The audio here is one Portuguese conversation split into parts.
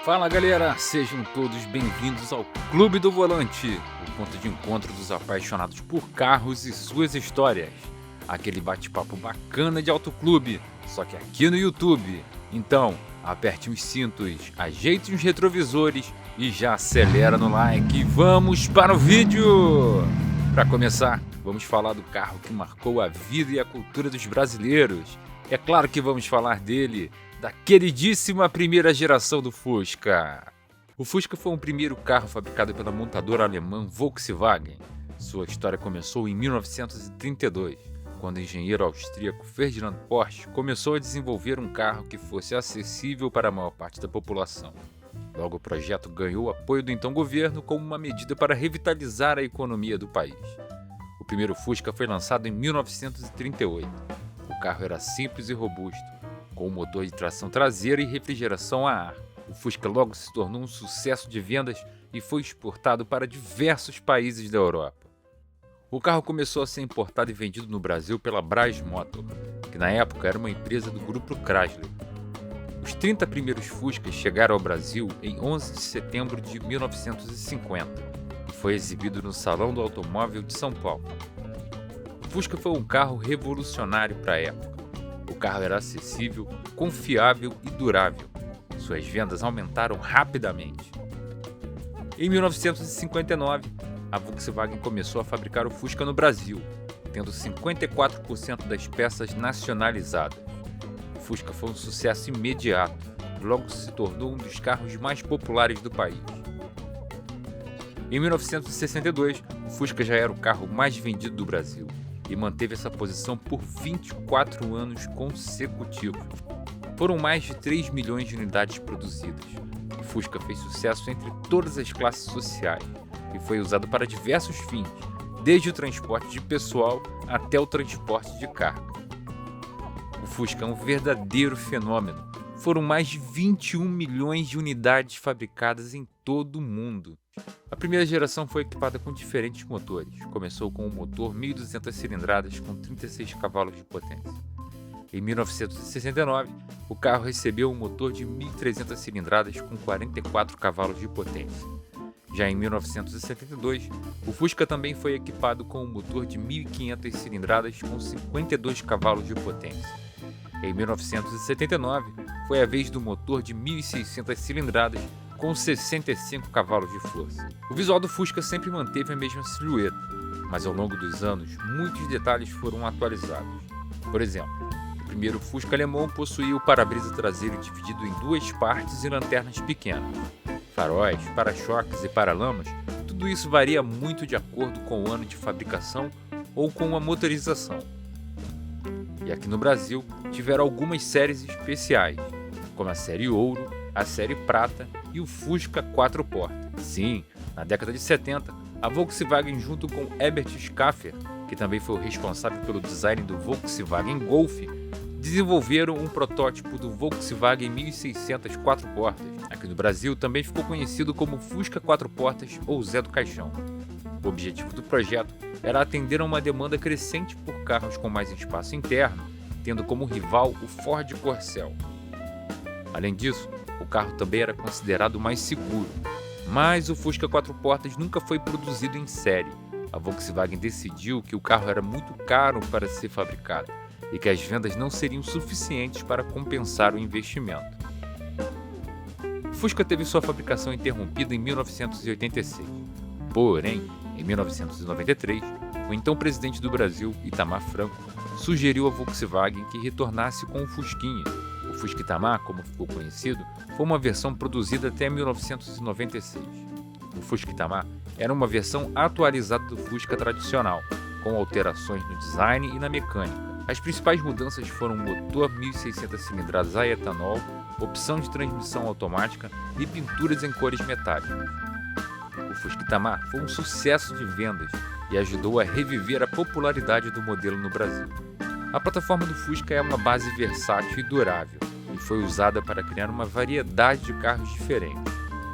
Fala galera, sejam todos bem-vindos ao Clube do Volante, o ponto de encontro dos apaixonados por carros e suas histórias. Aquele bate-papo bacana de autoclube, só que aqui no YouTube. Então, aperte os cintos, ajeite os retrovisores e já acelera no like. Vamos para o vídeo! Para começar, vamos falar do carro que marcou a vida e a cultura dos brasileiros. É claro que vamos falar dele, da queridíssima primeira geração do Fusca. O Fusca foi o primeiro carro fabricado pela montadora alemã Volkswagen. Sua história começou em 1932, quando o engenheiro austríaco Ferdinand Porsche começou a desenvolver um carro que fosse acessível para a maior parte da população. Logo, o projeto ganhou o apoio do então governo como uma medida para revitalizar a economia do país. O primeiro Fusca foi lançado em 1938. O carro era simples e robusto, com um motor de tração traseira e refrigeração a ar. O Fusca logo se tornou um sucesso de vendas e foi exportado para diversos países da Europa. O carro começou a ser importado e vendido no Brasil pela Brás Motor, que na época era uma empresa do grupo Chrysler. Os 30 primeiros Fuscas chegaram ao Brasil em 11 de setembro de 1950 e foi exibido no Salão do Automóvel de São Paulo. O Fusca foi um carro revolucionário para a época. O carro era acessível, confiável e durável. Suas vendas aumentaram rapidamente. Em 1959, a Volkswagen começou a fabricar o Fusca no Brasil, tendo 54% das peças nacionalizadas. O Fusca foi um sucesso imediato e logo se tornou um dos carros mais populares do país. Em 1962, o Fusca já era o carro mais vendido do Brasil e manteve essa posição por 24 anos consecutivos. Foram mais de 3 milhões de unidades produzidas. O Fusca fez sucesso entre todas as classes sociais e foi usado para diversos fins, desde o transporte de pessoal até o transporte de carga. O Fusca é um verdadeiro fenômeno. Foram mais de 21 milhões de unidades fabricadas em todo o mundo. A primeira geração foi equipada com diferentes motores. Começou com um motor 1.200 cilindradas com 36 cavalos de potência. Em 1969, o carro recebeu um motor de 1.300 cilindradas com 44 cavalos de potência. Já em 1972, o Fusca também foi equipado com um motor de 1.500 cilindradas com 52 cavalos de potência. Em 1979, foi a vez do motor de 1.600 cilindradas com 65 cavalos de força. O visual do Fusca sempre manteve a mesma silhueta, mas ao longo dos anos, muitos detalhes foram atualizados. Por exemplo, o primeiro Fusca alemão possuía o para-brisa traseiro dividido em duas partes e lanternas pequenas. Faróis, para-choques e paralamas, tudo isso varia muito de acordo com o ano de fabricação ou com a motorização. E aqui no Brasil, tiveram algumas séries especiais, como a série Ouro, a série Prata e o Fusca 4 portas. Sim, na década de 70, a Volkswagen junto com Herbert Schaffer, que também foi o responsável pelo design do Volkswagen Golf, desenvolveram um protótipo do Volkswagen 1600 4 portas. Aqui no Brasil também ficou conhecido como Fusca 4 portas ou Zé do Caixão. O objetivo do projeto era atender a uma demanda crescente por carros com mais espaço interno, tendo como rival o Ford Corcel. Além disso, o carro também era considerado mais seguro, mas o Fusca 4 portas nunca foi produzido em série. A Volkswagen decidiu que o carro era muito caro para ser fabricado e que as vendas não seriam suficientes para compensar o investimento. O Fusca teve sua fabricação interrompida em 1986. Porém, em 1993, o então presidente do Brasil, Itamar Franco, sugeriu à Volkswagen que retornasse com o Fusquinha. O Fusca Itamar, como ficou conhecido, foi uma versão produzida até 1996. O Fusca Itamar era uma versão atualizada do Fusca tradicional, com alterações no design e na mecânica. As principais mudanças foram motor 1.600 cilindradas a etanol, opção de transmissão automática e pinturas em cores metálicas. O Fusca Itamar foi um sucesso de vendas e ajudou a reviver a popularidade do modelo no Brasil. A plataforma do Fusca é uma base versátil e durável e foi usada para criar uma variedade de carros diferentes,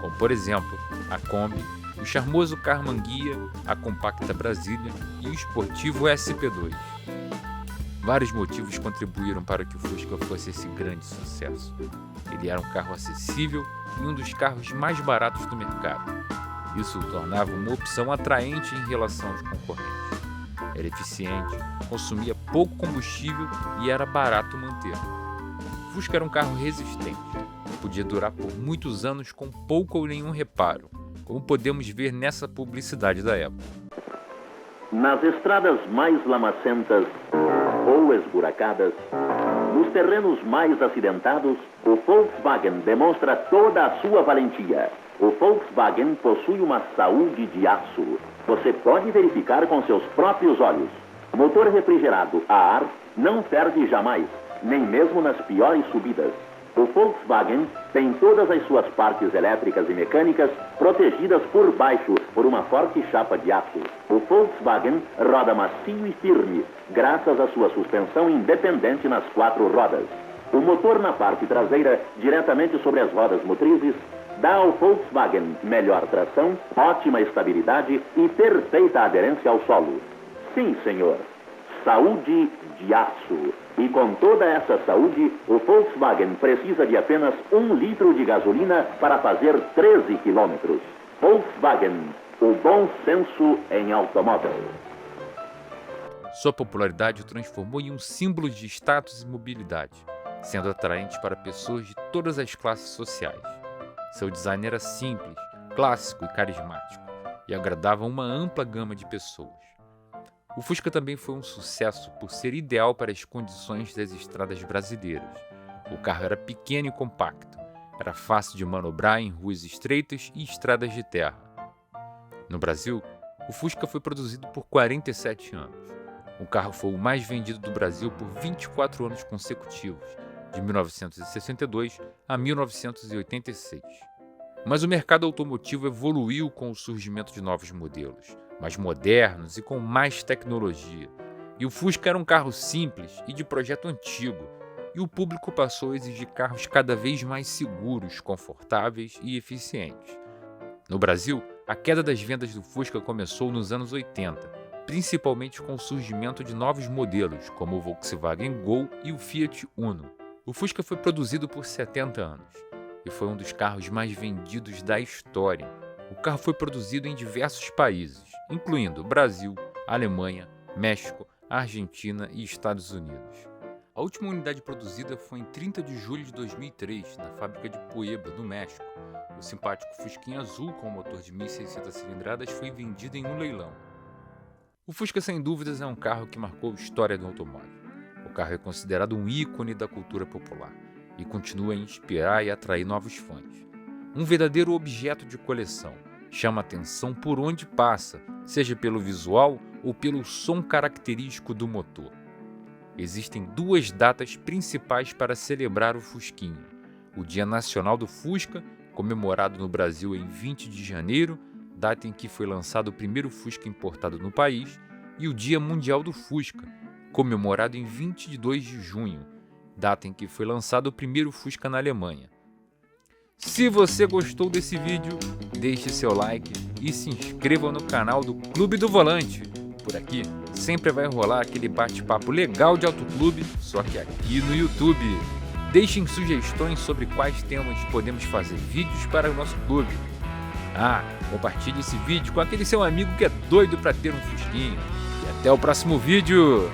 como por exemplo a Kombi, o charmoso Karmann Ghia, a compacta Brasília e o esportivo SP2. Vários motivos contribuíram para que o Fusca fosse esse grande sucesso. Ele era um carro acessível e um dos carros mais baratos do mercado. Isso o tornava uma opção atraente em relação aos concorrentes. Era eficiente, consumia pouco combustível e era barato manter. O Fusca era um carro resistente, podia durar por muitos anos com pouco ou nenhum reparo, como podemos ver nessa publicidade da época. Nas estradas mais lamacentas ou esburacadas, nos terrenos mais acidentados, o Volkswagen demonstra toda a sua valentia. O Volkswagen possui uma saúde de aço. Você pode verificar com seus próprios olhos. Motor refrigerado a ar não perde jamais, nem mesmo nas piores subidas. O Volkswagen tem todas as suas partes elétricas e mecânicas protegidas por baixo por uma forte chapa de aço. O Volkswagen roda macio e firme, graças à sua suspensão independente nas 4 rodas. O motor na parte traseira, diretamente sobre as rodas motrizes, dá ao Volkswagen melhor tração, ótima estabilidade e perfeita aderência ao solo. Sim, senhor. Saúde de aço. E com toda essa saúde, o Volkswagen precisa de apenas 1 litro de gasolina para fazer 13 quilômetros. Volkswagen, o bom senso em automóvel. Sua popularidade o transformou em um símbolo de status e mobilidade, sendo atraente para pessoas de todas as classes sociais. Seu design era simples, clássico e carismático, e agradava uma ampla gama de pessoas. O Fusca também foi um sucesso por ser ideal para as condições das estradas brasileiras. O carro era pequeno e compacto, era fácil de manobrar em ruas estreitas e estradas de terra. No Brasil, o Fusca foi produzido por 47 anos. O carro foi o mais vendido do Brasil por 24 anos consecutivos, de 1962 a 1986. Mas o mercado automotivo evoluiu com o surgimento de novos modelos, mais modernos e com mais tecnologia. E o Fusca era um carro simples e de projeto antigo, e o público passou a exigir carros cada vez mais seguros, confortáveis e eficientes. No Brasil, a queda das vendas do Fusca começou nos anos 80, principalmente com o surgimento de novos modelos, como o Volkswagen Gol e o Fiat Uno. O Fusca foi produzido por 70 anos e foi um dos carros mais vendidos da história. O carro foi produzido em diversos países, incluindo Brasil, Alemanha, México, Argentina e Estados Unidos. A última unidade produzida foi em 30 de julho de 2003, na fábrica de Puebla, no México. O simpático Fusquinha azul com motor de 1.600 cilindradas foi vendido em um leilão. O Fusca, sem dúvidas, é um carro que marcou a história do automóvel. O carro é considerado um ícone da cultura popular e continua a inspirar e atrair novos fãs. Um verdadeiro objeto de coleção, chama atenção por onde passa, seja pelo visual ou pelo som característico do motor. Existem 2 datas principais para celebrar o Fusquinha: o Dia Nacional do Fusca, comemorado no Brasil em 20 de janeiro, data em que foi lançado o primeiro Fusca importado no país, e o Dia Mundial do Fusca, comemorado em 22 de junho, data em que foi lançado o primeiro Fusca na Alemanha. Se você gostou desse vídeo, deixe seu like e se inscreva no canal do Clube do Volante. Por aqui sempre vai rolar aquele bate-papo legal de autoclube, só que aqui no YouTube. Deixem sugestões sobre quais temas podemos fazer vídeos para o nosso clube. Compartilhe esse vídeo com aquele seu amigo que é doido para ter um Fusquinha. E até o próximo vídeo!